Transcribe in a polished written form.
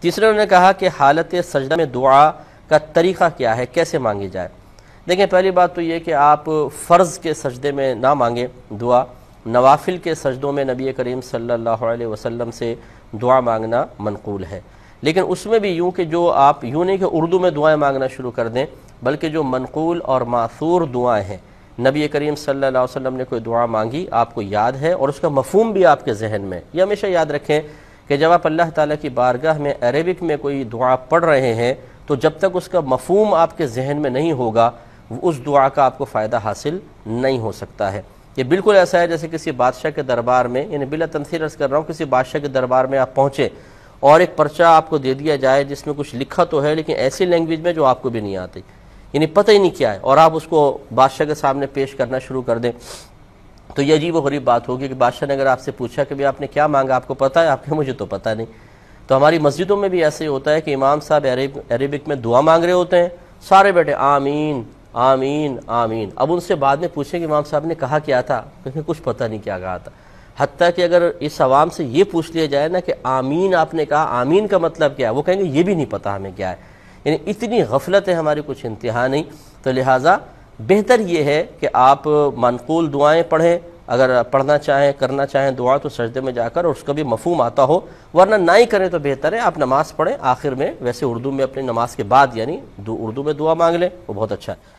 تیسرے انہوں نے کہا کہ حالت سجدہ میں دعا کا طریقہ کیا ہے، کیسے مانگی جائے۔ دیکھیں پہلی بات تو یہ کہ آپ فرض کے سجدے میں نہ مانگیں دعا، نوافل کے سجدوں میں نبی کریم صلی اللہ علیہ وسلم سے دعا مانگنا منقول ہے، لیکن اس میں بھی یوں کہ جو آپ یوں نہیں کہ اردو میں دعائیں مانگنا شروع کر دیں، بلکہ جو منقول اور ماثور دعائیں ہیں، نبی کریم صلی اللہ علیہ وسلم نے کوئی دعا مانگی آپ کو یاد ہے اور اس کا مفہوم بھی آپ کے ذہن میں، یہ ہمیشہ یاد رکھیں کہ جب آپ اللہ تعالیٰ کی بارگاہ میں عربک میں کوئی دعا پڑھ رہے ہیں تو جب تک اس کا مفہوم آپ کے ذہن میں نہیں ہوگا اس دعا کا آپ کو فائدہ حاصل نہیں ہو سکتا ہے۔ یہ بالکل ایسا ہے جیسے کسی بادشاہ کے دربار میں، یعنی بلا تمثیل عرض کر رہا ہوں، کسی بادشاہ کے دربار میں آپ پہنچے اور ایک پرچہ آپ کو دے دیا جائے جس میں کچھ لکھا تو ہے لیکن ایسی لینگویج میں جو آپ کو بھی نہیں آتی، یعنی پتہ ہی نہیں کیا ہے، اور آپ اس کو بادشاہ کے سامنے پیش کرنا شروع کر دیں تو یہ عجیب و غریب بات ہوگی کہ بادشاہ نے اگر آپ سے پوچھا کہ آپ نے کیا مانگا، آپ کو پتہ ہے؟ آپ کہ مجھے تو پتہ نہیں۔ تو ہماری مسجدوں میں بھی ایسے ہی ہوتا ہے کہ امام صاحب عربک میں دعا مانگ رہے ہوتے ہیں، سارے بیٹے آمین آمین آمین، اب ان سے بعد میں پوچھیں کہ امام صاحب نے کہا کیا تھا، کیونکہ کچھ پتہ نہیں کیا کہا تھا۔ حتیٰ کہ اگر اس عوام سے یہ پوچھ لیا جائے نا کہ آمین آپ نے کہا، آمین کا مطلب کیا ہے، وہ کہیں گے یہ بھی نہیں پتہ ہمیں کیا ہے، یعنی اتنی غفلت ہے ہماری کچھ انتہا نہیں۔ تو لہٰذا بہتر یہ ہے کہ آپ منقول دعائیں پڑھیں، اگر پڑھنا چاہیں کرنا چاہیں دعا تو سجدے میں جا کر اور اس کا بھی مفہوم آتا ہو، ورنہ نہ ہی کریں تو بہتر ہے آپ نماز پڑھیں آخر میں، ویسے اردو میں اپنی نماز کے بعد یعنی اردو میں دعا مانگ لیں، وہ بہت اچھا ہے۔